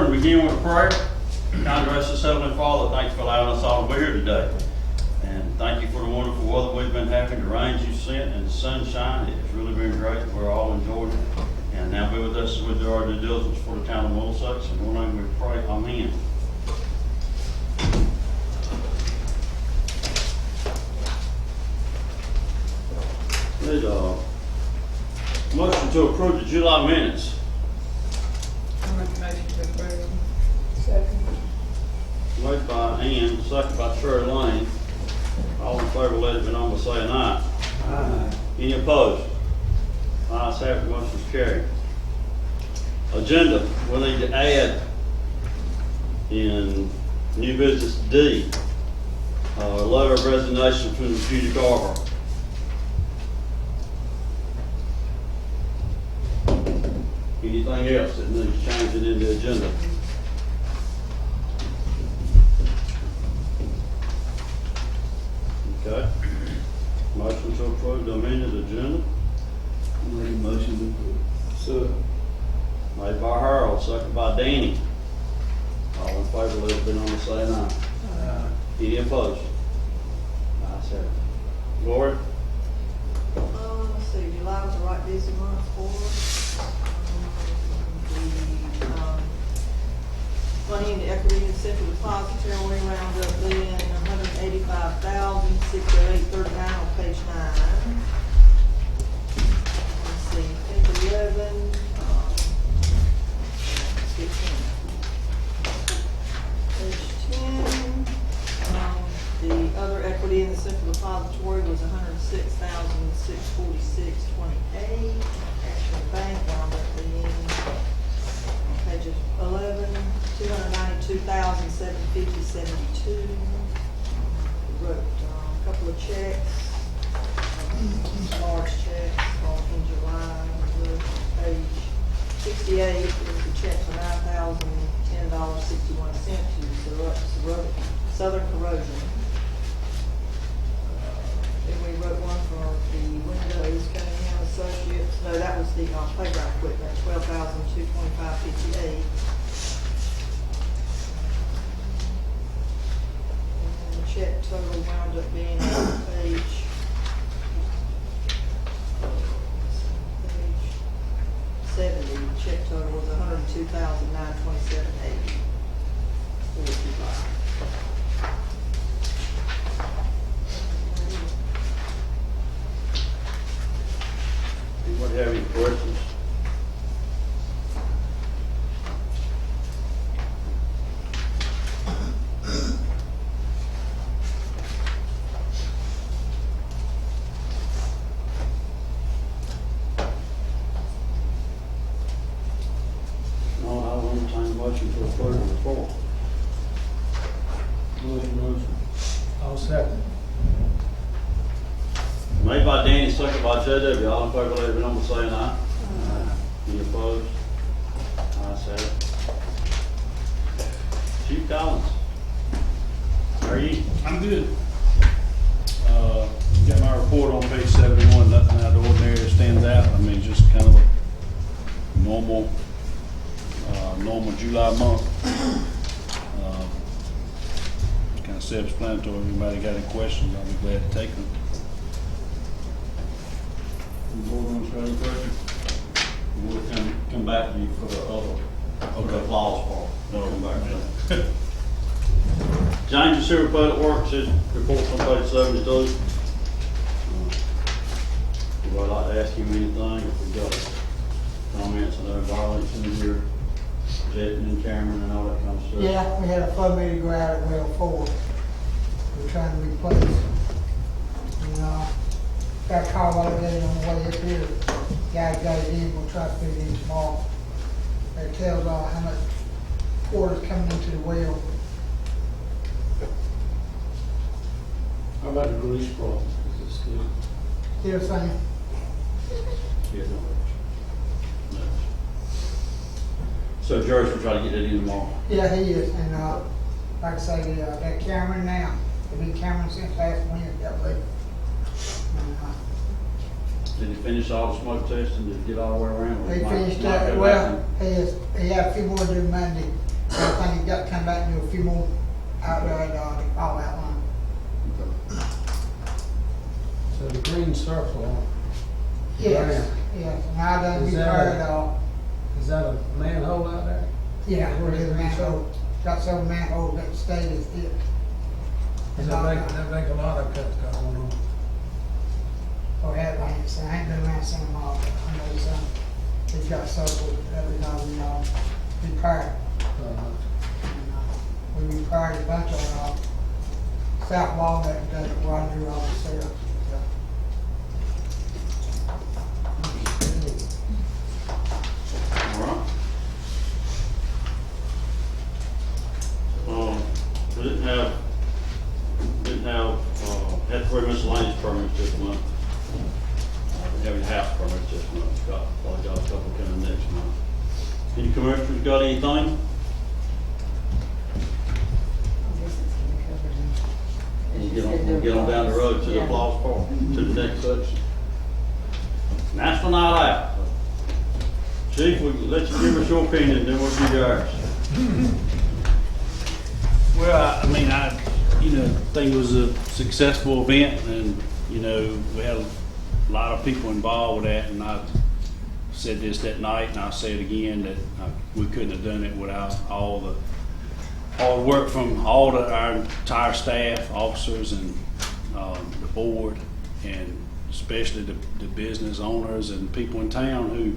order and begin with a prayer. Kind gracious Heavenly Father, thank you for allowing us all to be here today. And thank you for the wonderful weather we've been having, the rains you sent and the sunshine. It's really been great. We're all enjoying it. And now be with us as we do our due diligence for the town of Middlesex. In your name we pray, amen. Need a motion to approve the July minutes. I make a motion to approve. Second. Moved by Ann, second by Terry Lane. All in favor, let it be known by saying aye. Aye. Any opposed? Ayes have it, motion is carried. Agenda, we need to add in new business D, a letter of resignation from Judy Garver. Anything else that needs changing in the agenda? Okay. Motion to approve the amended agenda. Make a motion to approve. So. Made by Harold, second by Danny. All in favor, let it be known by saying aye. Aye. Any opposed? Ayes have it. Lord? Let's see, July was a right busy month for us. Money in the equity and central depository round up being $185,608.39 on page 9. Let's see, page 11, page 10, the other equity in the central depository was $106,646.28. Cash in the bank wound up being on pages 11, $292,750.72. Wrote a couple of checks, large checks in July. Page 68 is the check for $9,010.61 to Southern Corrosion. Then we wrote one for the windows, Cunningham Associates. No, that was the playground equipment, $12,225.58. And the check total wound up being on page 70. Check total was $102,927.80. Anybody have any questions? No, I'll entertain a motion to approve the report. Motion. I'll second. Made by Danny, second by JW. All in favor, let it be known by saying aye. Aye. Any opposed? Ayes have it. Chief Collins, how are you? I'm good. Got my report on page 71, nothing out of the ordinary that stands out. I mean, just kind of a normal July month. Kind of self-explanatory. If anybody got any questions, I'll be glad to take them. The board wants to have any questions? We'll come back to you for the other, the applause part. No, come back to that. James, you see where Public Works is, reports on page 72. Would I like to ask him anything, if we got comments on their violations here, jetting and Cameron and all that kind of stuff? Yeah, we had a flood meter go out at well 4. We're trying to replace. And, got a call while on the way up here. Guy got it in, we'll try to fit it in tomorrow. It tells how much water's coming into the well. How about the grease problem? Is it still? Still the same. Yeah, no. So George will try to get that in tomorrow. Yeah, he is, and, like I say, that Cameron now, they've been Cameron since last Wednesday, I believe. And, Did he finish all the smoke testing? Did he get all the way around? Or He might- finished might up, go well, back he had a few more to do Monday, got to come back and do a few more out there at, the fall out line. So the green circle, Yes, yes, and I done Is be that heard, is that a manhole out there? yeah, Where where is the the manhole, got several manholes that stayed as it. Does that make a lot of cuts going on? Or had Lance, I ain't been around some of them all, but I know some, he's got several that we repaired. We repaired a bunch of, south wall that Roger always said. All right. We had 3 miscellaneous permits this month. We have a house permits this month, probably got a couple coming next month. Any commercials got anything? We'll get on down the road to the applause park, to the next section. National Night Out. Chief, we let you give us your opinion, then we'll give you ours. Well, I think it was a successful event, and, we had a lot of people involved with that, and I said this that night, and I'll say it again, that we couldn't have done it without all the work from our entire staff, officers, and the board, and especially the business owners and people in town who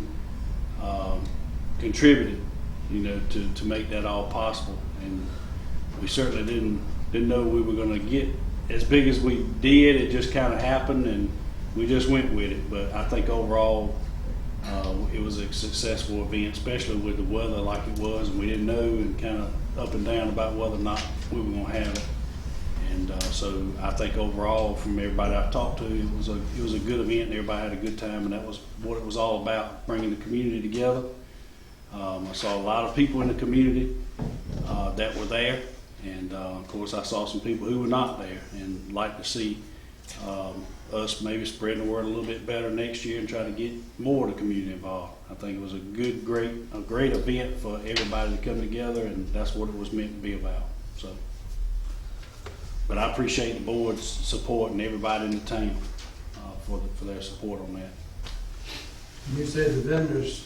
contributed, to make that all possible. And we certainly didn't know we were going to get as big as we did. It just kind of happened, and we just went with it. But I think overall, it was a successful event, especially with the weather like it was, and we didn't know, and kind of up and down about whether or not we were going to have it. And so I think overall, from everybody I've talked to, it was a good event, and everybody had a good time, and that was what it was all about, bringing the community together. I saw a lot of people in the community that were there, and of course I saw some people who were not there, and like to see us maybe spreading the word a little bit better next year and try to get more of the community involved. I think it was a great event for everybody to come together, and that's what it was meant to be about. So, but I appreciate the board's support and everybody in the town for their support on that. You said the vendors,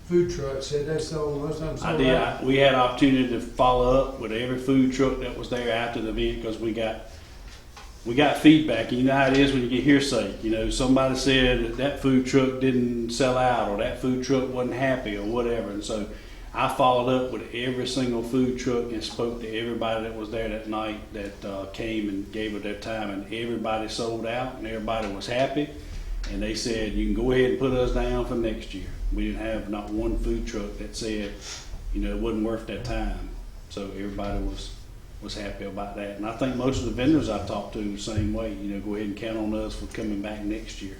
food trucks, said they sold, most of them sold out. I did. We had an opportunity to follow up with every food truck that was there after the event, because we got feedback. You know how it is when you get hearsay. Somebody said that food truck didn't sell out, or that food truck wasn't happy, or whatever. And so I followed up with every single food truck and spoke to everybody that was there that night that came and gave it their time, and everybody sold out and everybody was happy. And they said, you can go ahead and put us down for next year. We didn't have not one food truck that said, it wasn't worth that time. So everybody was happy about that. And I think most of the vendors I talked to the same way, go ahead and count on us for coming back next year.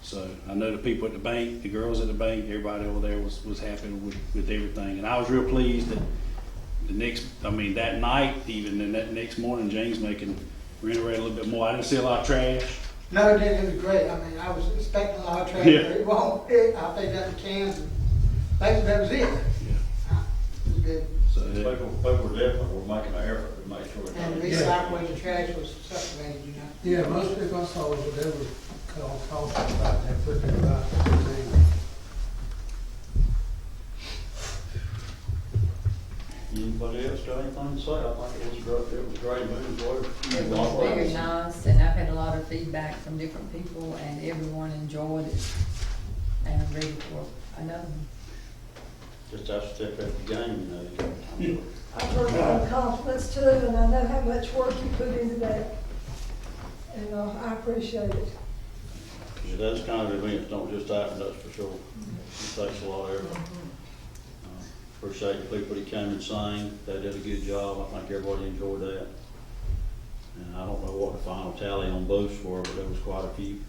So I know the people at the bank, the girls at the bank, everybody over there was happy with everything. And I was real pleased that that night even, and that next morning, James reiterate a little bit more. I didn't see a lot of trash. No, it didn't, it was great, I was expecting a lot of trash, Yeah. but it won't, I think that the cans, and basically that was it. Yeah. It was good. So People were definitely making an effort to make sure. And recycling the trash was circulated, Yeah, most people I saw was they were called about that, put their about everything. Anybody else got anything to say? I think it was great moving forward. It was very nice, and I've had a lot of feedback from different people, and everyone enjoyed it, and I'm ready for another one. Just have to step at the game, I've heard a lot of compliments too, and I know how much work you put into that. And I appreciate it. Yeah, those kind of events don't just happen, that's for sure. It takes a lot of effort. Appreciate the people that came and sang. They did a good job. I think everybody enjoyed that. And I don't know what the final tally on both were, but there was quite a few.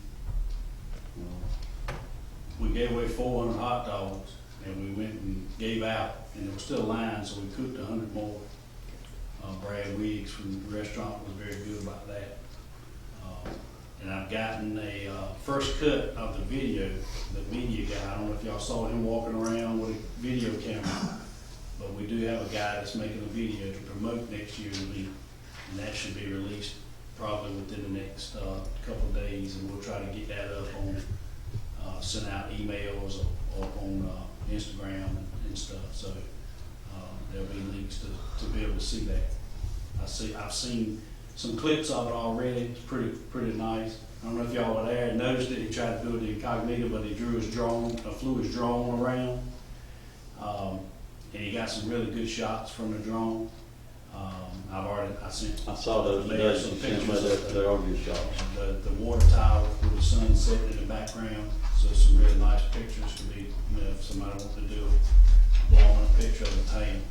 we gave away 400 hot dogs, and we went and gave out, and there was still a line, so we cooked 100 more. Brad Wiggs from the restaurant was very good about that. And I've gotten a first cut of the video, the media guy. I don't know if y'all saw him walking around with a video camera, but we do do have a guy that's making a video to promote next year's event, and that should be released probably within the next couple of days, and we'll try to get that up on, send out emails or on Instagram and stuff, so there'll be links to be able to see that. I've seen some clips of it already. It's pretty nice. I don't know if y'all were there and noticed it. He tried to do it incognito, but he flew his drone around. And he got some really good shots from the drone. I saw those today, some you sent me pictures that, of they are good shots. the water tower with the sun setting in the background. So some really nice pictures to be, if somebody wants to do a blowing up picture of the town.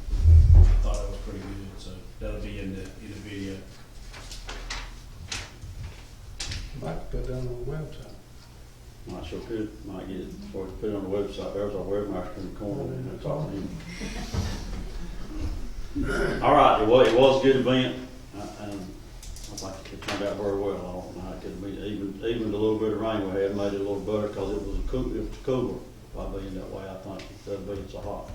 I thought it was pretty good, so that'll be in the video. Might put that on the website. Might sure could, might get it before we put it on the website. There's our webmaster in the corner, and that's all I need. All right, well, it was a good event, and I think it turned out very well. I don't know how it could be, even the little bit of rain we had made it a little better, because it was cooler by being that way, I think, instead of being so hot.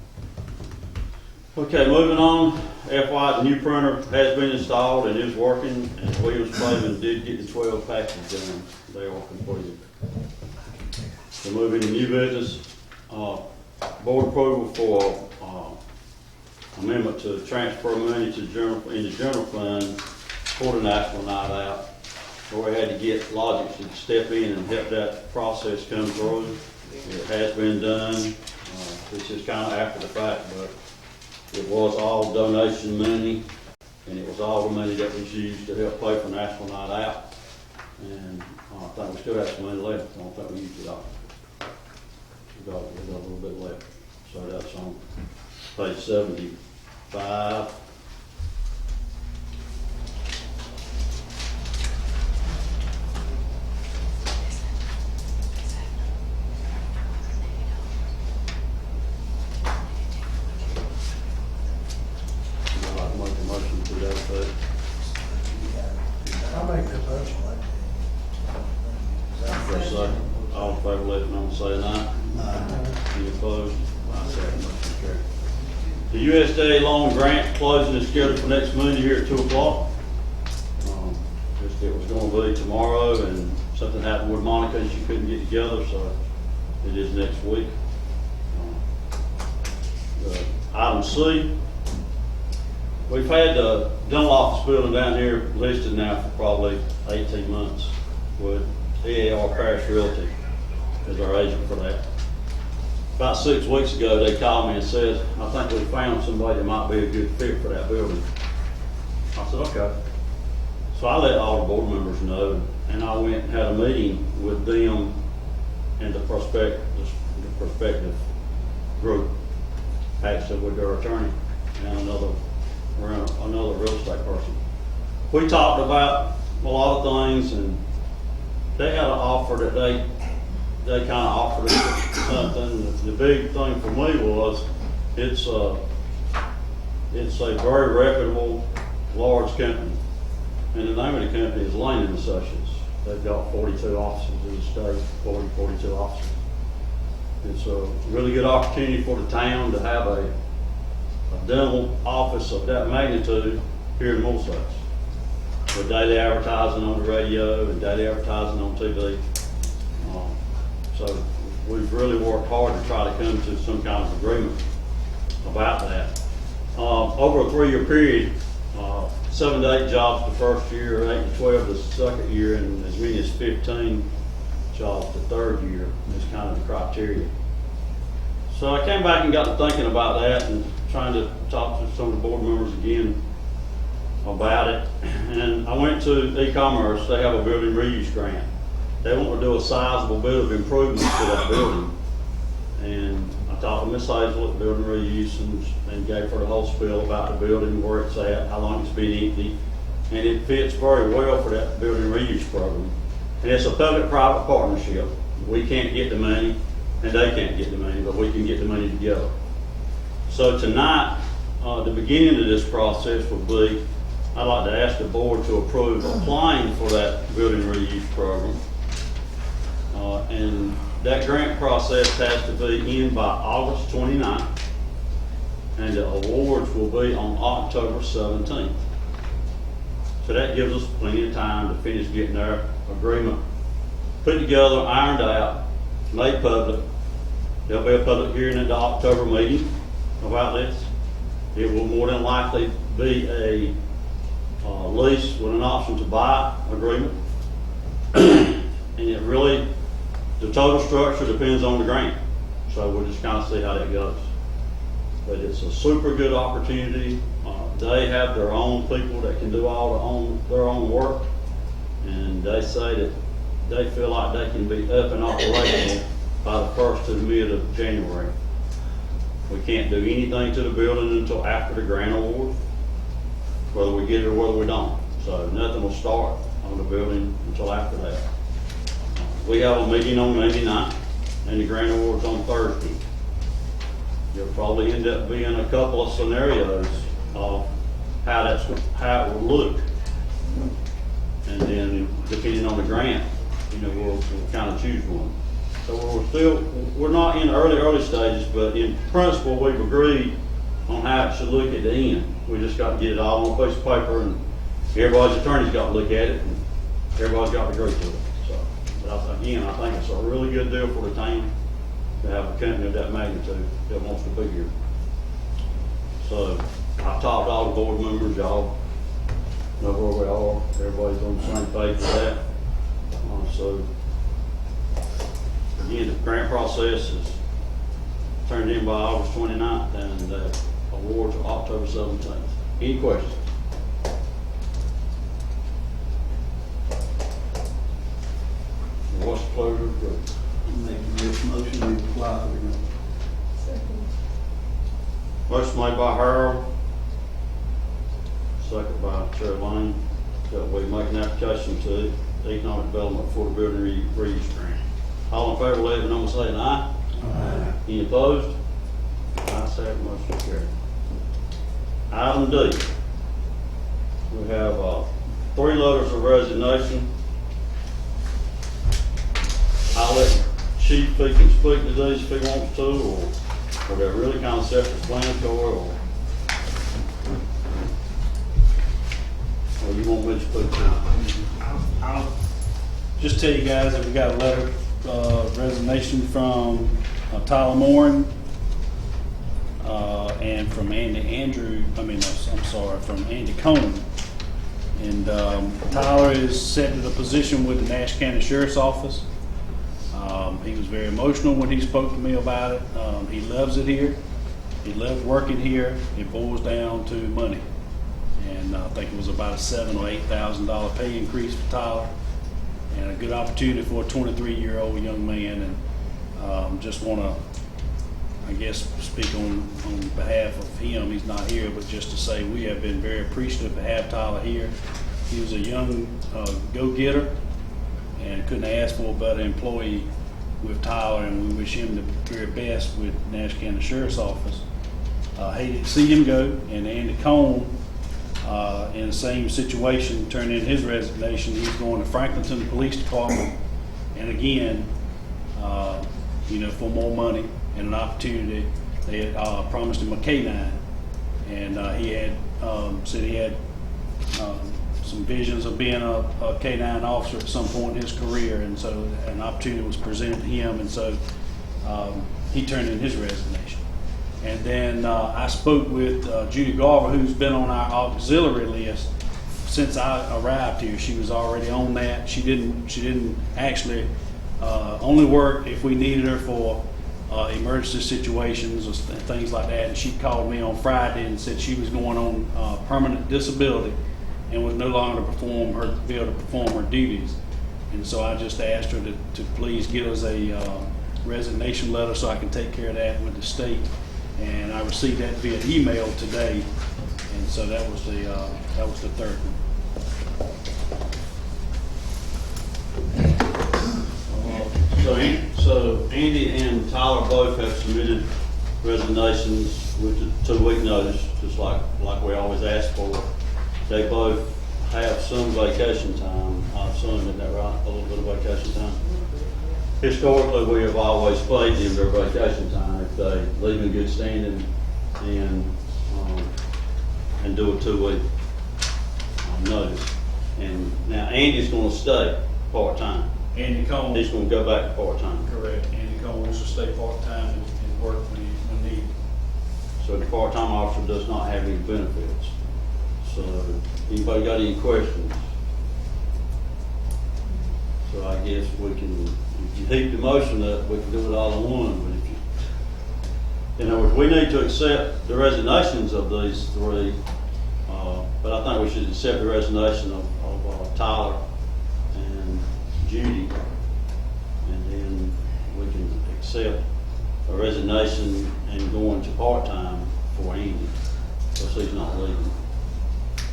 Okay, moving on, FY, the new printer has been installed and is working, and Williams Paving did get the 12 packages done. They are completed. So moving to new business, board approval for amendment to transfer money to in the general fund for the National Night Out. So we had to get Logic to step in and help that process come through. It has been done. This is kind of after the fact, but it was all donation money, and it was all the money that was used to help pay for National Night Out. And I think we still have some money left. I don't think we used it all. We got a little bit left. So that's on page 75. I'd like to make a motion to that effect. I'll make that motion. For a second, all in favor, let it know, say aye. Any opposed? Ayes have it, motion carried. The USDA loan grant closing is scheduled for next Monday here at 2 o'clock. Just it was going to be tomorrow, and something happened with Monica and she couldn't get together, so it is next week. Item C, we've had the dental office building down here listed now for probably 18 months with EAR Parish Realty as our agent for that. About 6 weeks ago, they called me and said, I think we found somebody that might be a good fit for that building. I said, okay. So I let all the board members know, and I went and had a meeting with them and the prospective group, actually with their attorney and another real estate person. We talked about a lot of things, and they had an offer that they kind of offered us something. The big thing for me was it's a very reputable, large company, and the name of the company is Lane and Associates. They've got 42 offices in the state, 42 offices. It's a really good opportunity for the town to have a dental office of that magnitude here in Middlesex, with daily advertising on the radio and daily advertising on TV. So we've really worked hard to try to come to some kind of agreement about that. Over a 3-year period, 7 to 8 jobs the first year, 8 to 12 the second year, and as many as 15 jobs the third year is kind of the criteria. So I came back and got to thinking about that and trying to talk to some of the board members again about it. And I went to e-commerce. They have a building reuse grant. They want to do a sizable bit of improvements to that building. And I talked to Miss Hazel at Building Reuse and gave her the whole spiel about the building, where it's at, how long it's been empty. And it fits very well for that building reuse program. And it's a public-private partnership. We can't get the money, and they can't get the money, but we can get the money together. So tonight, the beginning of this process would be, I'd like to ask the board to approve applying for that building reuse program. And that grant process has to be in by August 29th. and the awards will be on October 17th. So that gives us plenty of time to finish getting their agreement put together, ironed out, made public. There'll be a public hearing at the October meeting about this. It will more than likely be a lease with an option to buy agreement. And it really, the total structure depends on the grant. So we'll just kind of see how that goes. But it's a super good opportunity. They have their own people that can do all their own work. And they say that they feel like they can be up and operational by the 1st to the mid of January. We can't do anything to the building until after the grant award, whether we get it or whether we don't. So nothing will start on the building until after that. We have a meeting on Monday night, and the grant award's on Thursday. There'll probably end up being a couple of scenarios of how it will look. And then depending on the grant, we'll kind of choose one. So we're not in the early stages, but in principle, we've agreed on how it should look at the end. We just got to get it all on a piece of paper, and everybody's attorney's got to look at it, and everybody's got to agree to it. So, but I think it's a really good deal for the town to have a company of that magnitude that wants to be here. So I've talked to all the board members, y'all know where we are. Everybody's on the same page with that. So again, the grant process is turned in by August 29th, and the awards are October 17th. Any questions? What's the pleasure of the group? Making this motion to apply for the Second. Motion made by Harold, second by Chair Lane, that we make an application to economic development for the building reuse grant. All in favor, let it know by saying aye. Aye. Any opposed? Ayes have it, motion carried. Item D, we have 3 letters of resignation. I'll let Chief speak and speak to these if he wants to, or they're really kind of self-explanatory, or you want me to speak to them? I'll just tell you guys that we got a letter of resignation from Tyler Morin and from from Andy Cohen. And Tyler is set to the position with the Nash County Sheriff's Office. He was very emotional when he spoke to me about it. He loves it here. He loves working here. It boils down to money. And I think it was about a $7,000 or $8,000 pay increase for Tyler, and a good opportunity for a 23-year-old young man. And just want to, I guess, speak on behalf of him. He's not here, but just to say we have been very appreciative to have Tyler here. He was a young go-getter, and couldn't ask for a better employee with Tyler, and we wish him the very best with Nash County Sheriff's Office. Hated to see him go, and Andy Cohn, in the same situation, turned in his resignation. He's going to Franklinton Police Department, and again, for more money and an opportunity. They had promised him a K-9, and he had said he had some visions of being a K-9 officer at some point in his career, and so an opportunity was presented to him, and so he turned in his resignation. And then I spoke with Judy Garver, who's been on our auxiliary list since I arrived here. She was already on that. She didn't actually only work if we needed her for emergency situations or things like that. And she called me on Friday and said she was going on permanent disability and would no longer be able to perform her duties. And so I just asked her to please get us a resignation letter so I can take care of that with the state. And I received that via email today, and so that was the third one. So Andy and Tyler both have submitted resignations with the 2-week notice, just like we always ask for. They both have some vacation time. I assume, isn't that right? A little bit of vacation time. Historically, we have always paid them their vacation time if they leave in good standing and, and do a 2-week notice. And now Andy's gonna stay part-time. Andy Cone, He's gonna go back to part-time. correct, Andy Cone wants to stay part-time and work when needed. So the part-time officer does not have any benefits. So anybody got any questions? So I guess we can, if you heap the motion up, we can do it all in one, but if you, in other words, we need to accept the resignations of these three, but I think we should accept the resignation of Tyler and Judy, and then we can accept a resignation and going to part-time for Andy, because he's not leaving.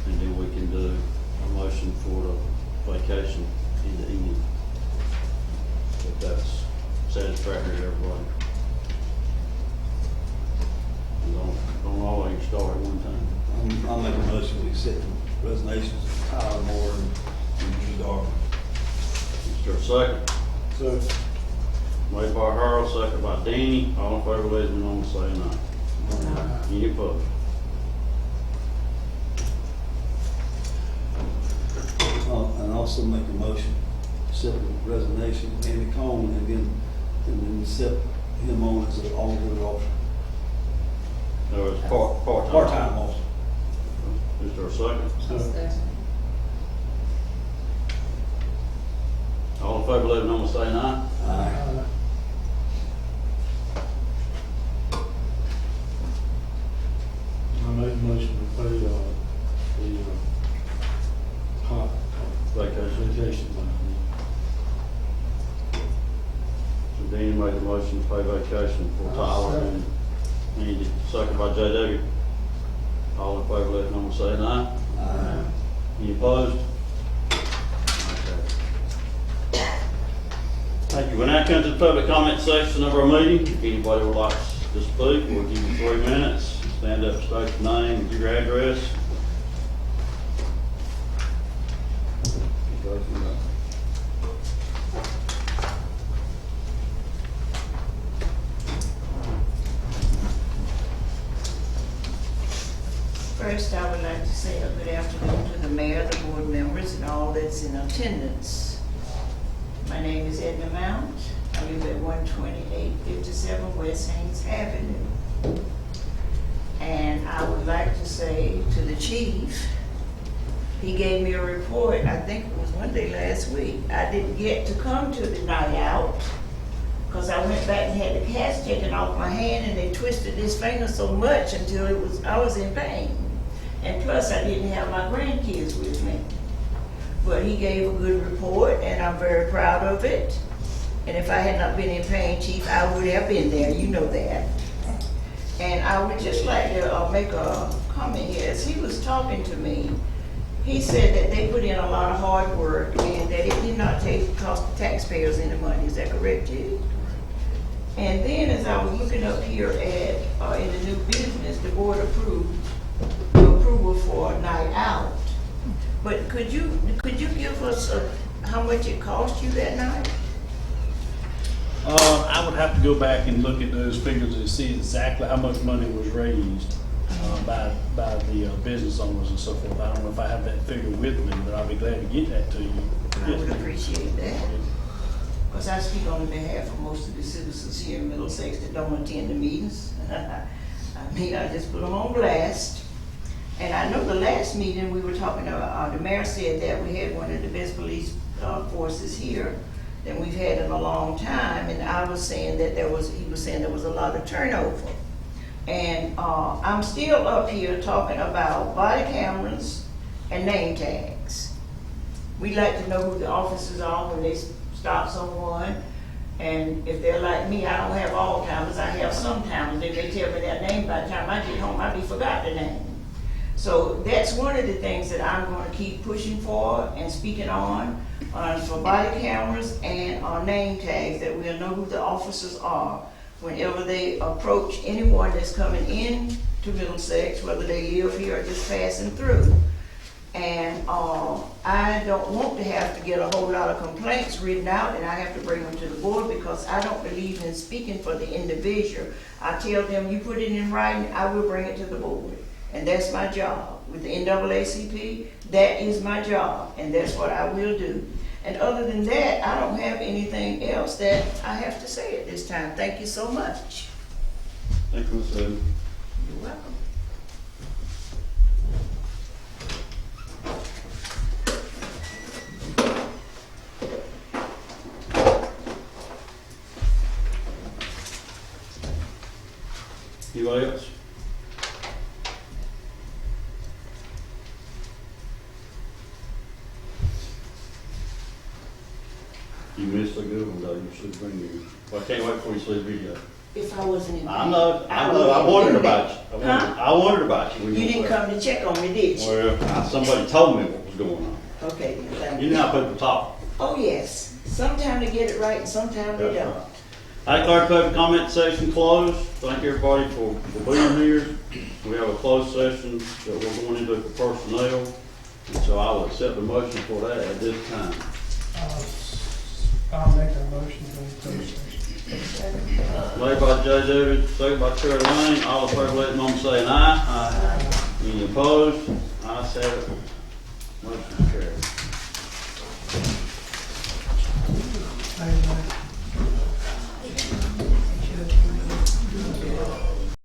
And then we can do a motion for the vacation in the evening. If that's satisfactory to everybody. Don't always start at one time. I'll make a motion to accept the resignations of Tyler Moore and Judy Garber. Is there a second? So, Made by Harold, second by Danny. All in favor, let me know, say aye. Any opposed? and also make a motion, to accept the resignation of Andy Cone, and then accept him on as an all-good officer. No, it's part-time. Part-time officer. Is there a second? I'll second. All in favor, let me know, say aye. Aye. I make a motion to pay, the, Vacation. vacation money. So Danny made the motion to pay vacation for Tyler and Andy, second by J.W. All in favor, let me know, say aye. Aye. Any opposed? Okay. Thank you. We now come to the public comment section of our meeting. If anybody would like to speak, we'll give you 3 minutes. Stand up, state your name, and give your address. First, I would like to say a good afternoon to the mayor, the board members, and all that's in attendance. My name is Edna Mount. I live at 12857 West Haynes Avenue. And I would like to say to the chief, he gave me a report, I think it was one day last week. I didn't get to come to the night out because I went back and had the cast taken off my hand, and they twisted this finger so much until I was in pain. And plus I didn't have my grandkids with me. But he gave a good report and I'm very proud of it. And if I had not been in pain, Chief, I would have been there, you know that. And I would just like to make a comment here. As he was talking to me, he said that they put in a lot of hard work and that it did not cost the taxpayers any money. Is that correct, Chief? And then as I was looking up here at, in the new business, the board approved the approval for a night out. But could you give us how much it cost you that night? I would have to go back and look at those figures and see exactly how much money was raised by the business owners and so forth. I don't know if I have that figure with me, but I'll be glad to get that to you. I would appreciate that. Because I speak on behalf of most of the citizens here in Middlesex that don't attend the meetings. I mean, I just put them on blast. And I know the last meeting we were talking about, the mayor said that we had one of the best police forces here that we've had in a long time. And I was saying that he was saying there was a lot of turnover. And I'm still up here talking about body cameras and name tags. We like to know who the officers are when they stop someone. And if they're like me, I don't have all timers, I have some timers. They may tell me their name by the time I get home, I be forgot the name. So that's one of the things that I'm going to keep pushing for and speaking on for body cameras and name tags, that we'll know who the officers are whenever they approach anyone that's coming in to Middlesex, whether they live here or just passing through. And, I don't want to have to get a whole lot of complaints written out and I have to bring them to the board because I don't believe in speaking for the individual. I tell them, you put it in writing, I will bring it to the board. And that's my job. With the NAACP, that is my job and that's what I will do. And other than that, I don't have anything else that I have to say at this time. Thank you so much. Thank you, Ms. Edna. You're welcome. Anybody else? You missed a good one, though. You should bring your, well, I can't wait for you to see the video. If I wasn't in. I know, I wondered about you. I wondered about you when You you didn't were come to check on me, did you? well, somebody told me what was going on. Okay, then, thank You you. know how people talk. Oh, yes. Sometime they get it right and sometime they That's don't. right. I declare public comment section closed. Thank everybody for being here. We have a closed session that we're going into for personnel. And so I will accept the motion for that at this time. I'll make a motion to close session. Made by Jay David, second by Terry Lane. All in favor, let them know by saying aye. Any opposed? Ayes have it. Motion carried.